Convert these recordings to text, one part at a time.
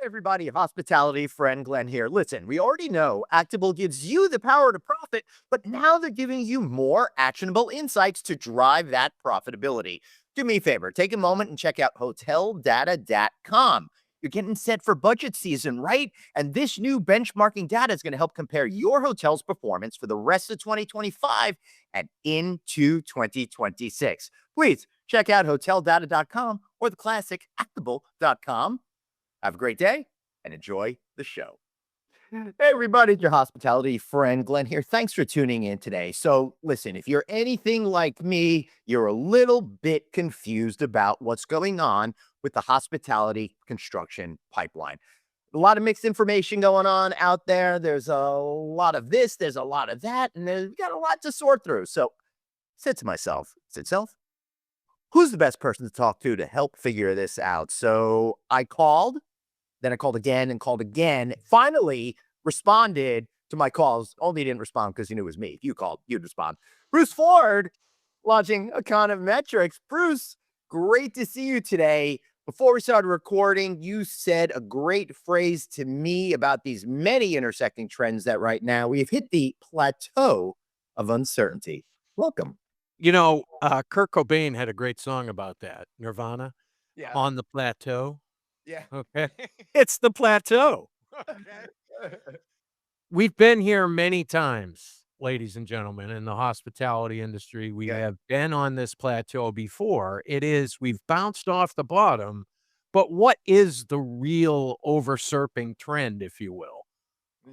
Everybody, hospitality friend Glenn here. Listen, we already know Actable gives you the power to profit, but now they're giving you more actionable insights to drive that profitability. Do me a favor, take a moment and check out hoteldata.com. You're getting set for budget season, right? And this new benchmarking data is going to help compare your hotel's performance for the rest of 2025 and into 2026. Please check out hoteldata.com or the classic actable.com. Have a great day and enjoy the show. Hey, everybody, it's your hospitality friend Glenn here. Thanks for tuning in today. So, listen, if you're anything like me, you're a little bit confused about what's going on with the hospitality construction pipeline. A lot of mixed information going on out there. There's a lot of this, there's a lot of that, and we've got a lot to sort through. So, I said to myself, who's the best person to talk to help figure this out? So, I called. Then I called again and called again. Finally responded to my calls. Only didn't respond because he knew it was me. If you called, you'd respond. Bruce Ford, launching Econometrics. Bruce, great to see you today. Before we started recording, you said a great phrase to me about these many intersecting trends that right now we've hit the plateau of uncertainty. Welcome. Kurt Cobain had a great song about that. Nirvana, Yeah. On the Plateau. Yeah. Okay. It's the plateau. Okay. We've been here many times, ladies and gentlemen, in the hospitality industry. We Yeah. have been on this plateau before. We've bounced off the bottom, but what is the real oversurfing trend, if you will?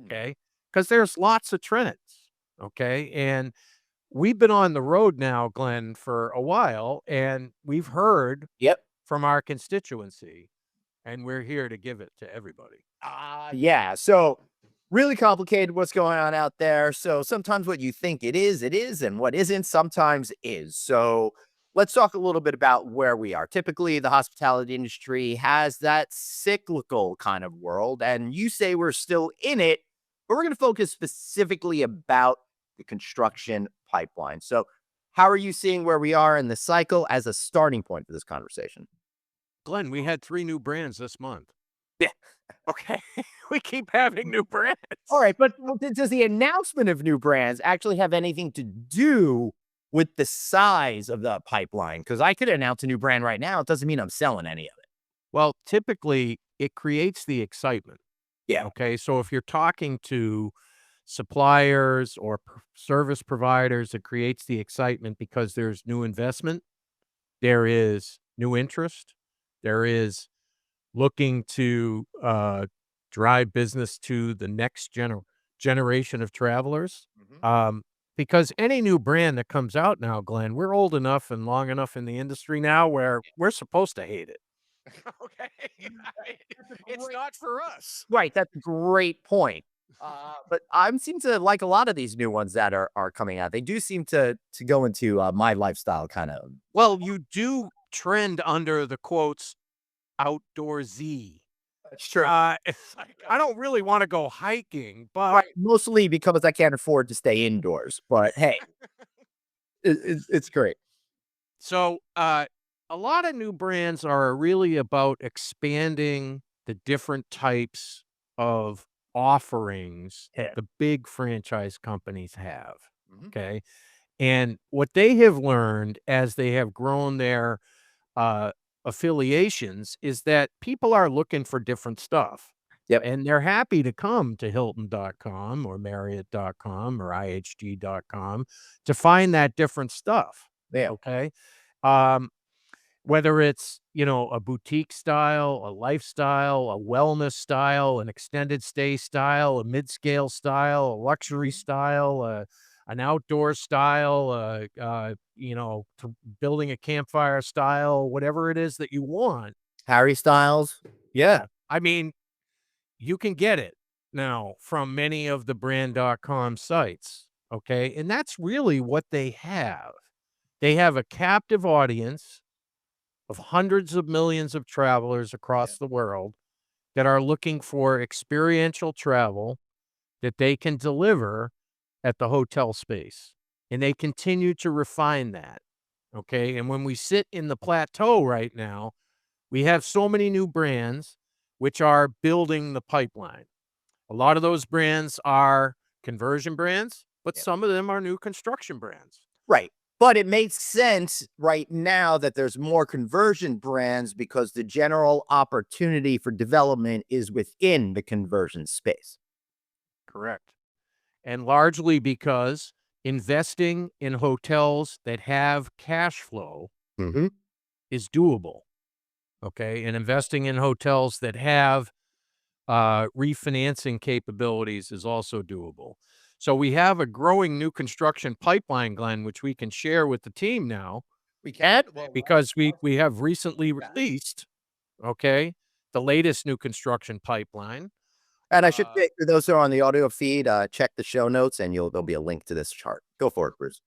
Okay. Because there's lots of trends. Okay. And we've been on the road now, Glenn, for a while, and we've heard Yep. from our constituency. And we're here to give it to everybody. Yeah. So really complicated what's going on out there. So sometimes what you think it is, and what isn't sometimes is. So let's talk a little bit about where we are. Typically, the hospitality industry has that cyclical kind of world, and you say we're still in it, but we're going to focus specifically about the construction pipeline. So how are you seeing where we are in the cycle as a starting point for this conversation? Glenn, we had 3 new brands this month. Yeah. Okay. We keep having new brands. All right, but does the announcement of new brands actually have anything to do with the size of the pipeline? Because I could announce a new brand right now. It doesn't mean I'm selling any of it. Well, typically, it creates the excitement. Yeah. Okay. So if you're talking to suppliers or service providers, it creates the excitement because there's new investment, there is new interest, there is looking to drive business to the next generation of travelers. Because any new brand that comes out now, Glenn, we're old enough and long enough in the industry now where we're supposed to hate it. Okay. It's not for us. Right. That's a great point. But I seem to like a lot of these new ones that are coming out. They do seem to go into my lifestyle kind of. Well, you do trend under the quotes outdoorsy. That's true. It's like, I don't really want to go hiking, but Right, mostly because I can't afford to stay indoors. But hey, it's great. so a lot of new brands are really about expanding the different types of offerings Yeah. the big franchise companies have. Mhm. Okay. And what they have learned as they have grown their uh, affiliations is that people are looking for different stuff. Yep. And they're happy to come to Hilton.com or Marriott.com or IHG.com to find that different stuff. Yeah. Okay. Um, whether it's, a boutique style, a lifestyle, a wellness style, an extended stay style, a mid-scale style, a luxury style, an outdoor style, building a campfire style, whatever it is that you want. Harry Styles. Yeah. I mean, you can get it now from many of the brand.com sites. Okay. And that's really what they have. They have a captive audience of hundreds of millions of travelers across the world that are looking for experiential travel that they can deliver at the hotel space. And they continue to refine that. Okay. And when we sit in the plateau right now, we have so many new brands. which are building the pipeline. A lot of those brands are conversion brands, but Yeah. some of them are new construction brands. Right. But it makes sense right now that there's more conversion brands because the general opportunity for development is within the conversion space. Correct. And largely because investing in hotels that have cash flow Hmm. is doable. Okay. And investing in hotels that have refinancing capabilities is also doable. So we have a growing new construction pipeline, Glenn, which we can share with the team now We can. Well, because we have recently released, okay, the latest new construction pipeline. and I should Uh, say, for those who are on the audio feed, check the show notes and there'll be a link to this chart. Go for it, Bruce.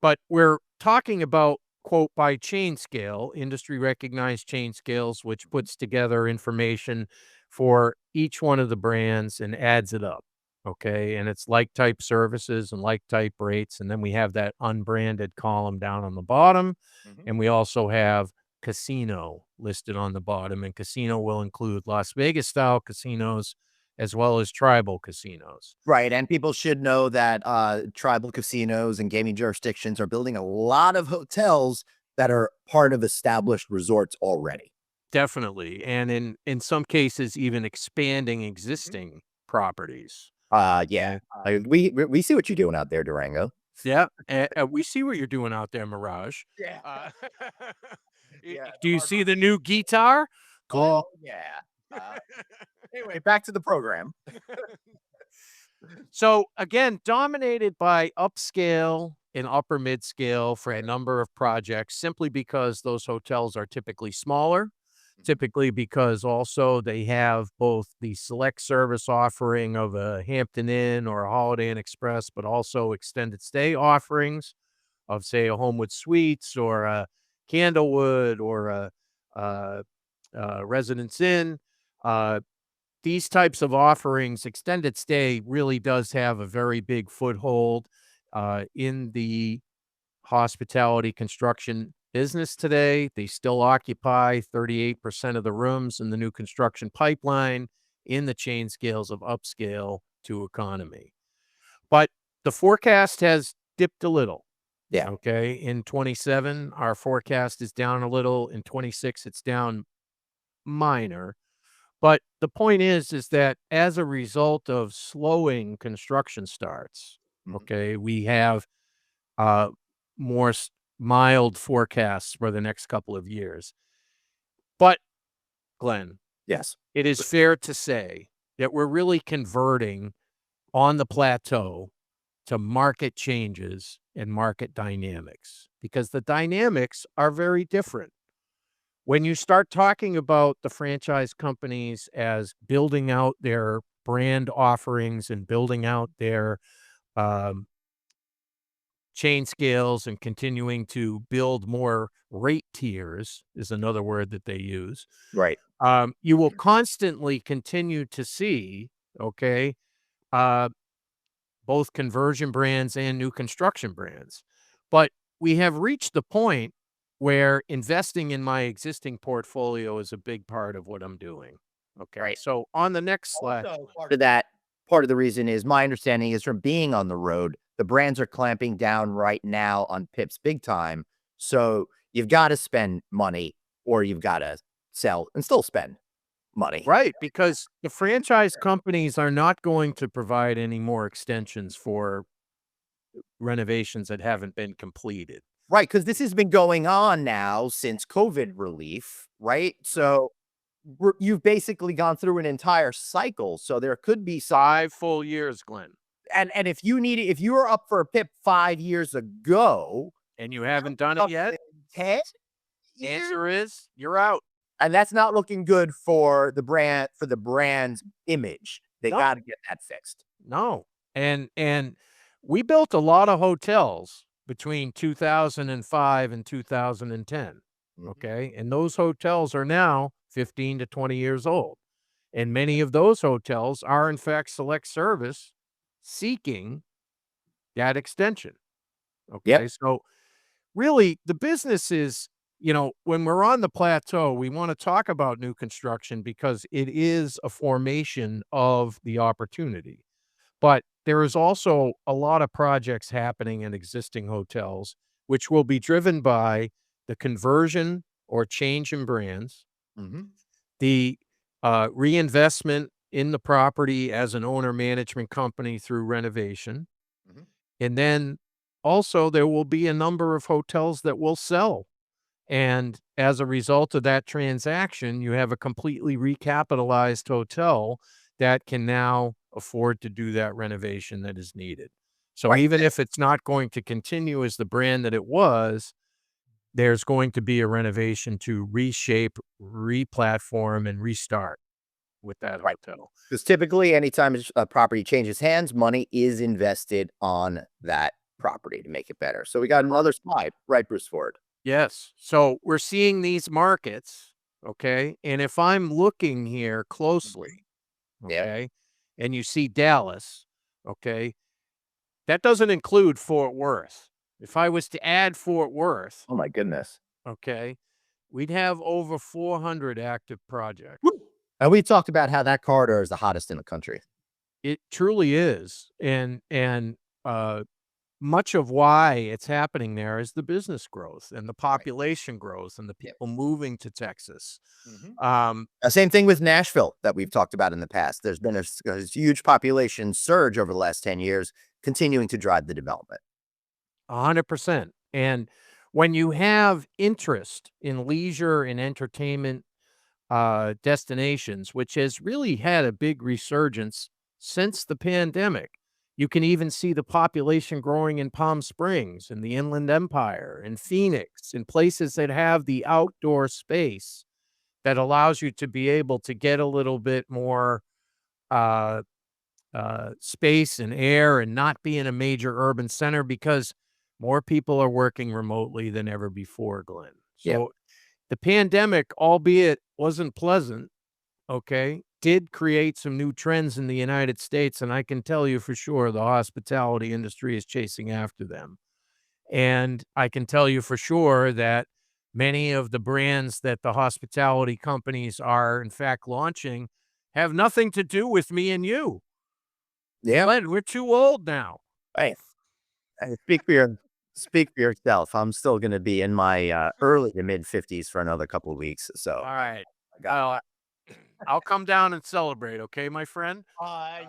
but we're talking about quote by chain scale, industry recognized chain scales, which puts together information for each one of the brands and adds it up. Okay. And it's like type services and like type rates. And then we have that unbranded column down on the bottom. Mhm. And we also have casino listed on the bottom. And casino will include Las Vegas style casinos as well as tribal casinos. Right, and people should know that, tribal casinos and gaming jurisdictions are building a lot of hotels that are part of established resorts already. Definitely, and in some cases, even expanding Mhm. existing properties. Yeah, And we see what you're doing out there, Durango. yeah, we see what you're doing out there, Mirage. Yeah. Uh, Yeah, do the you Hard see Rock. the new guitar? Oh, Cool. yeah. Anyway, back to the program. So again, dominated by upscale and upper mid-scale for a number of projects, simply because those hotels are typically smaller, Mhm. typically because also they have both the select service offering of a Hampton Inn or a Holiday Inn Express, but also extended stay offerings of, say, a Homewood Suites or a Candlewood or a, Residence Inn. Uh, these types of offerings, extended stay really does have a very big foothold in the hospitality construction business today. They still occupy 38% of the rooms in the new construction pipeline in the chain scales of upscale to economy. But the forecast has dipped a little. Yeah. Okay. In 27, our forecast is down a little. In 26, it's down minor. But the point is that as a result of slowing construction starts, Mhm. okay, we have uh, more mild forecasts for the next couple of years. But Glenn, Yes. it is fair to say that we're really converting on the plateau to market changes and market dynamics because the dynamics are very different. When you start talking about the franchise companies as building out their brand offerings and building out their um, chain scales and continuing to build more rate tiers is another word that they use. Right. You will constantly continue to see, okay, uh, both conversion brands and new construction brands. But we have reached the point where investing in my existing portfolio is a big part of what I'm doing. Okay. Right. So on the next slide, Also, part of the reason is my understanding is from being on the road, the brands are clamping down right now on pips big time. So you've got to spend money or you've got to sell and still spend money. right? Because the franchise companies are not going to provide any more extensions for renovations that haven't been completed. Right. Cause this has been going on now since COVID relief. Right. So you've basically gone through an entire cycle. So there could be some, 5 full years, Glenn, and if you were up for a PIP 5 years ago, and you haven't done it up yet. in 10 years. Answer is you're out. And that's not looking good for the brand's image. They No. gotta get that fixed. No. And we built a lot of hotels between 2005 and 2010, Mhm. okay? And those hotels are now 15 to 20 years old. And many of those hotels are in fact select service seeking that extension. Yep. Okay? So really the business is when we're on the plateau, we want to talk about new construction because it is a formation of the opportunity. But there is also a lot of projects happening in existing hotels, which will be driven by the conversion or change in brands, Hmm. the reinvestment in the property as an owner management company through renovation. Hmm. And then also there will be a number of hotels that will sell. And as a result of that transaction, you have a completely recapitalized hotel that can now afford to do that renovation that is needed. So Right. even if it's not going to continue as the brand that it was, there's going to be a renovation to reshape, replatform, and restart with that Right. hotel. Because typically, anytime a property changes hands, money is invested on that property to make it better. So we got another slide, right, Bruce Ford? Yes. So we're seeing these markets, okay? And if I'm looking here Mhm. closely, Yeah. okay, and you see Dallas, okay, that doesn't include Fort Worth. If I was to add Fort Worth, Oh my goodness. okay, we'd have over 400 active projects. Woo! And we talked about how that corridor is the hottest in the country. It truly is. Uh, much of why it's happening there is the business growth and the Right. population growth and the Yep. people moving to Texas. Hmm. Um, Same thing with Nashville that we've talked about in the past. There's been a huge population surge over the last 10 years, continuing to drive the development. 100%. And when you have interest in leisure and entertainment destinations, which has really had a big resurgence since the pandemic, you can even see the population growing in Palm Springs and the Inland Empire and Phoenix and places that have the outdoor space that allows you to be able to get a little bit more uh, space and air and not be in a major urban center because more people are working remotely than ever before, Glenn. Yep. So the pandemic, albeit wasn't pleasant, okay, did create some new trends in the United States. And I can tell you for sure the hospitality industry is chasing after them. And I can tell you for sure that many of the brands that the hospitality companies are, in fact, launching have nothing to do with me and you. Yeah. Glenn, we're too old now. Hey, hey, speak for yourself. I'm still going to be in my early to mid 50s for another couple of weeks. So All right. I got. I'll I'll come down and celebrate, okay, my friend?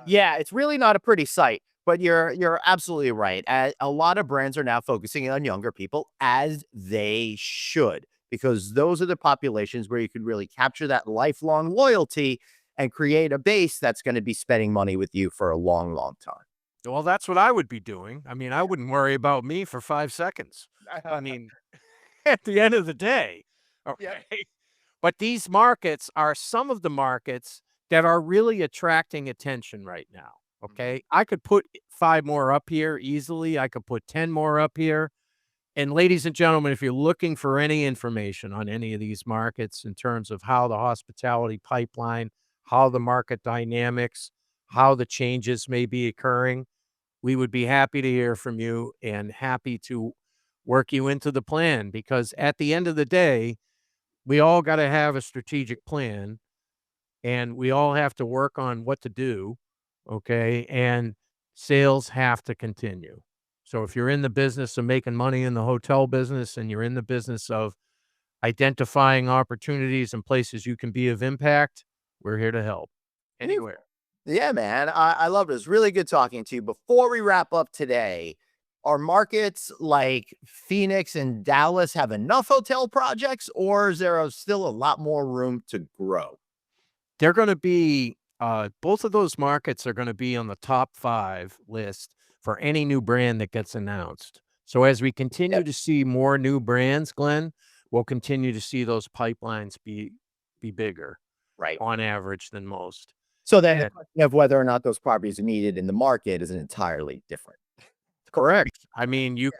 Yeah, it's really not a pretty sight, but you're absolutely right. A lot of brands are now focusing on younger people as they should, because those are the populations where you could really capture that lifelong loyalty and create a base that's going to be spending money with you for a long, long time. Well, that's what I would be doing. I mean, I wouldn't worry about me for 5 seconds. I mean, at the end of the day, Yep. okay? But these markets are some of the markets that are really attracting attention right now, Mhm. okay? I could put 5 more up here easily. I could put 10 more up here. And ladies and gentlemen, if you're looking for any information on any of these markets in terms of how the hospitality pipeline, how the market dynamics, how the changes may be occurring, we would be happy to hear from you and happy to work you into the plan because at the end of the day, we all got to have a strategic plan and we all have to work on what to do. Okay. And sales have to continue. So if you're in the business of making money in the hotel business and you're in the business of identifying opportunities and places you can be of impact, we're here to help anywhere. Yeah, man. I love it. It's really good talking to you. Before we wrap up today, are markets like Phoenix and Dallas have enough hotel projects, or is there still a lot more room to grow? They're gonna be, both of those markets are gonna be on the top 5 list for any new brand that gets announced. So as we continue Yep. to see more new brands, Glenn, we'll continue to see those pipelines be bigger Right. on average than most. So then the And question of whether or not those properties are needed in the market is an entirely different. correct. I mean, you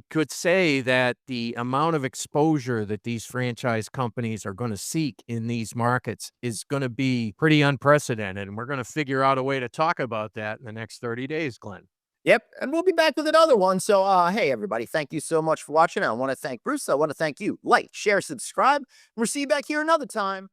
could say that the amount of exposure that these franchise companies are gonna seek in these markets is gonna be pretty unprecedented, and we're gonna figure out a way to talk about that in the next 30 days, Glenn. Yep, and we'll be back with another one. So, hey, everybody, thank you so much for watching. I want to thank Bruce. I want to thank you. Like, share, subscribe, and we'll see you back here another time.